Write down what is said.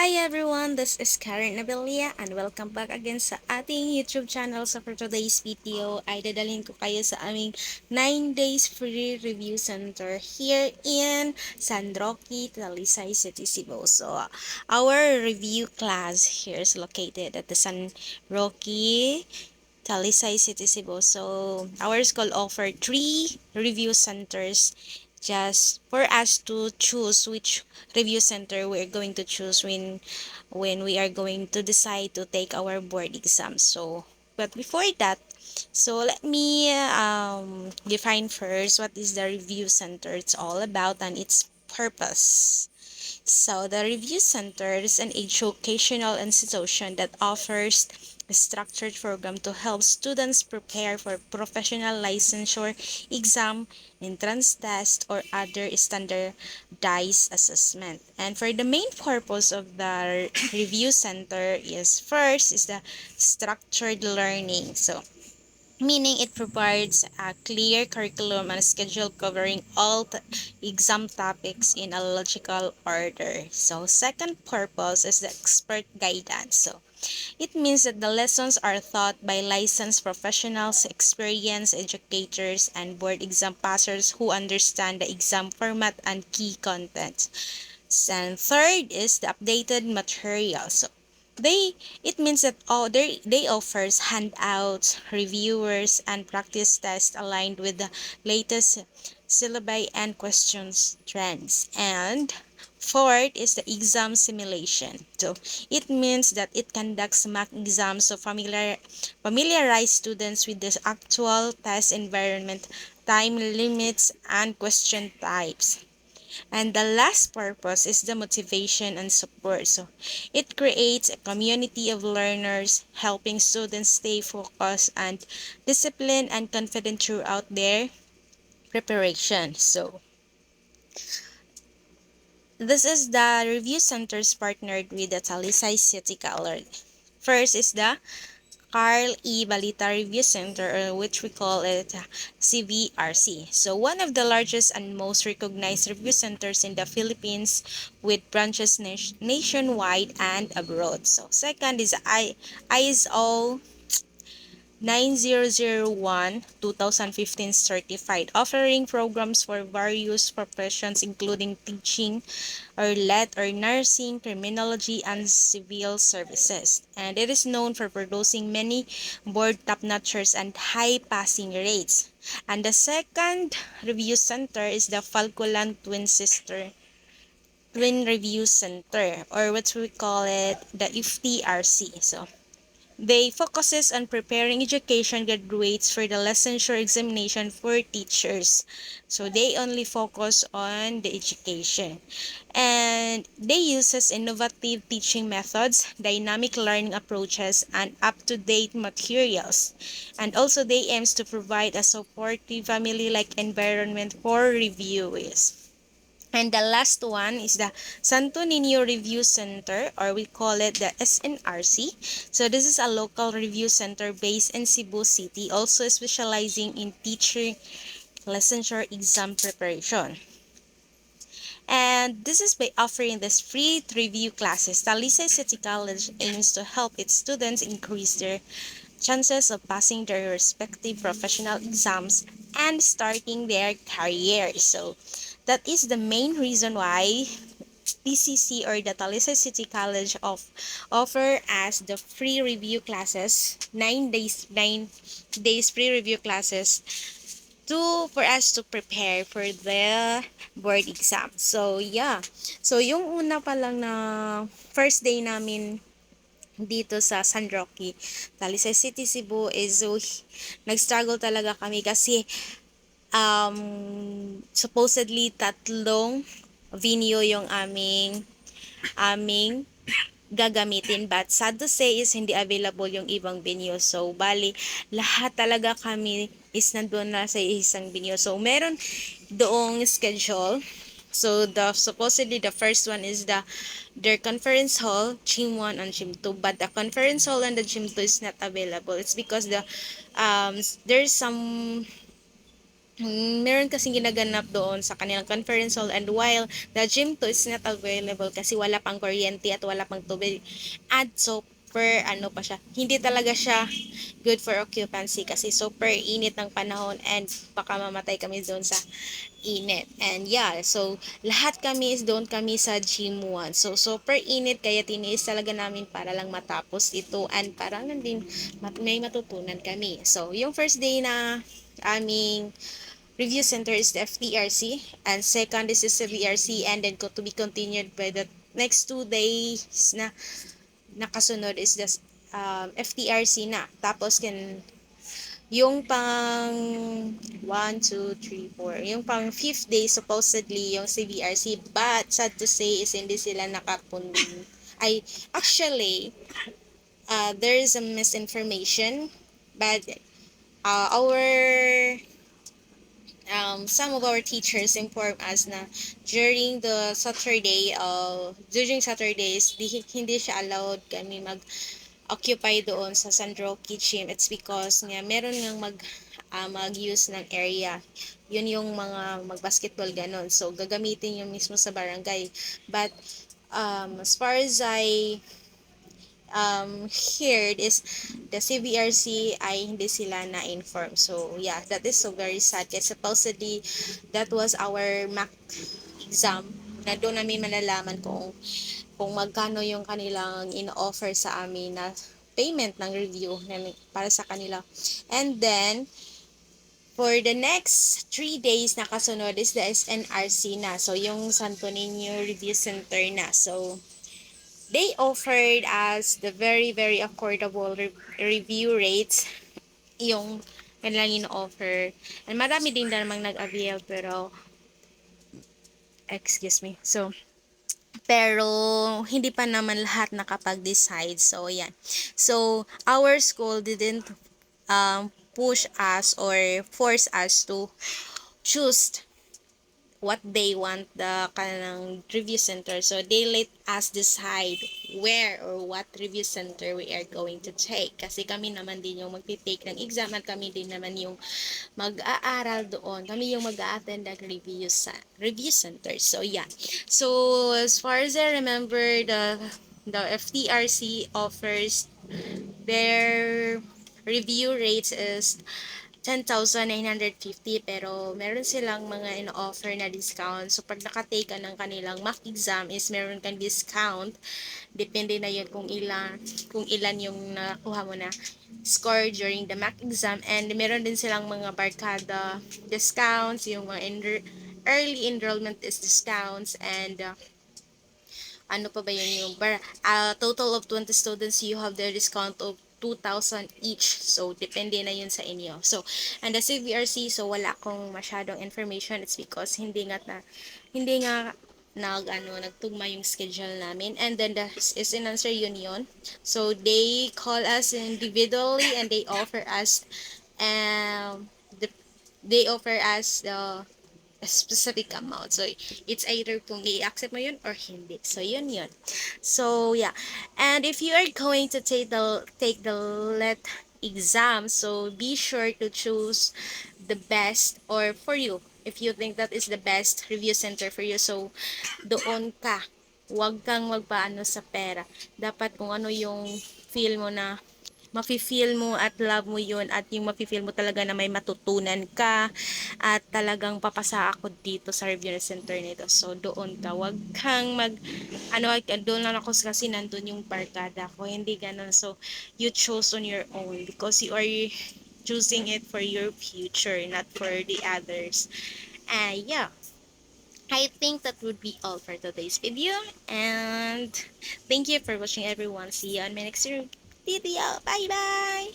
Hi everyone, this is Karen Abilia and welcome back again sa ating YouTube channel. So for today's video ay dadalhin ko kayo sa aming 9 days free review center here in San Roque, Talisay City, Cebu. So our review class here is located at the San Roque, Talisay City, Cebu. So our school offer 3 review centers just for us to choose which review center we're going to choose when we are going to decide to take our board exam. So but before that, so let me define first what is the review center it's all about and its purpose. So the Review Center is an educational institution that offers a structured program to help students prepare for professional licensure exam, entrance test, or other standardized assessment. And for the main purpose of the Review Center is first is the structured learning. So meaning it provides a clear curriculum and schedule covering all exam topics in a logical order. So second purpose is the expert guidance. So it means that the lessons are taught by licensed professionals, experienced educators, and board exam passers who understand the exam format and key content. And third is the updated material. So they it means that they offers handouts, reviewers, and practice tests aligned with the latest syllabi and questions trends. And fourth is the exam simulation. So it means that it conducts mock exams to familiarize students with the actual test environment, time limits, and question types. And the last purpose is the motivation and support. So it creates a community of learners, helping students stay focused and disciplined and confident throughout their preparation. So this is the review centers partnered with the Talisay City College. First is the Carl E. Balita Review Center, or which we call it CVRC. So one of the largest and most recognized review centers in the Philippines with branches nationwide and abroad. So second is ISO 9001-2015 certified, offering programs for various professions including teaching, or let or nursing, criminology, and civil services. And it is known for producing many board top-notchers and high passing rates. And the second review center is the Falcolan Twin Review Center, or what we call it, the FTRC. So they focuses on preparing education graduates for the licensure examination for teachers. So they only focus on the education. And they uses innovative teaching methods, dynamic learning approaches, and up-to-date materials. And also they aims to provide a supportive family-like environment for reviewees. And the last one is the Santo Niño Review Center, or we call it the SNRC. So this is a local review center based in Cebu City, also specializing in teacher licensure exam preparation. And this is by offering this free review classes. Talisay City College aims to help its students increase their chances of passing their respective professional exams and starting their career. So that is the main reason why TCC, or the Talisay City College, offer as the free review classes, 9 days free review classes to for us to prepare for the board exam. So yeah. So yung una pa lang na first day namin dito sa San Roque, Talisay City, Cebu is so nag-struggle talaga kami kasi supposedly tatlong venue yung aming gagamitin, but sad to say is hindi available yung ibang venue. So bali lahat talaga kami is nandun na sa isang venue. So meron doong schedule. So the supposedly the first one is their conference hall, gym 1 and gym 2, but the conference hall and the gym 2 is not available. It's because there's some Meron kasing ginaganap doon sa kanilang conference hall, and while the gym 2 is not available kasi wala pang kuryente at wala pang tubig, at super ano pa siya, hindi talaga siya good for occupancy kasi super init ng panahon and baka mamatay kami doon sa init. And yeah, so lahat kami is doon kami sa gym 1. So super init kaya tiniis talaga namin para lang matapos ito and para lang din may matutunan kami. So yung first day na aming review center is the FTRC, and second is the CVRC, and then to be continued by the next 2 days na nakasunod is the FTRC na. Tapos yung pang 1, 2, 3, 4, yung pang 5th day supposedly yung CVRC, but sad to say is hindi sila ay actually there is a misinformation, but our some of our teachers inform us na during Saturdays hindi siya allowed kami mag-occupy doon sa San Roque Gym. It's because nga meron ngang mag-use ng area. Yun yung mga mag-basketball ganon. So gagamitin yung mismo sa barangay. But as far as I heard is the CBRC ay hindi sila na-inform. So, yeah, that is so very sad. Kasi supposedly, that was our MAC exam na doon namin malalaman kung magkano yung kanilang in-offer sa amin na payment ng review para sa kanila. And then, for the next 3 days na kasunod is the SNRC na. So, yung Santo Niño Review Center na. So, they offered us the very, very affordable review rates yung kanilang in-offer. And marami din namang nag-avail pero, excuse me. So, pero hindi pa naman lahat nakapag-decide. So, yan. So, our school didn't push us or force us to choose what they want the kanang review center. So they let us decide where or what review center we are going to take. Kasi kami naman din yung magti-take ng exam at kami din naman yung mag-aaral doon. Kami yung mag-a-attend ng review center. So yeah. So as far as I remember, the FTRC offers their review rates is 10,950, pero meron silang mga in-offer na discount. So, pag nakatake ka ng kanilang mock exam is meron kang discount. Depende na yun kung ilan yung nakuha mo na score during the mock exam. And meron din silang mga barkada discounts, yung mga early enrollment is discounts, and ano pa ba yun yung total of 20 students, you have the discount of 2,000 each. So, depende na yun sa inyo. So, and the CVRC, so wala akong masyadong information. It's because hindi nga nagtugma yung schedule namin. And then the is in answer union. So, they call us individually and the, they offer us the a specific amount. So, it's either kung i-accept mo yun or hindi. So, yun. So, yeah. And if you are going to take the LET exam, so be sure to choose the best or for you. If you think that is the best review center for you, so doon ka. Huwag kang magpaano sa pera. Dapat kung ano yung feel mo na mafe-feel mo at love mo yun at yung mafe-feel mo talaga na may matutunan ka at talagang papasa ako dito sa review center nito. So, doon ka. Wag kang doon lang ako kasi nandun yung barkada ko. Hindi ganun. So, you chose on your own because you are choosing it for your future, not for the others. Yeah. I think that would be all for today's video, and thank you for watching everyone. See you on my next video. Bye bye.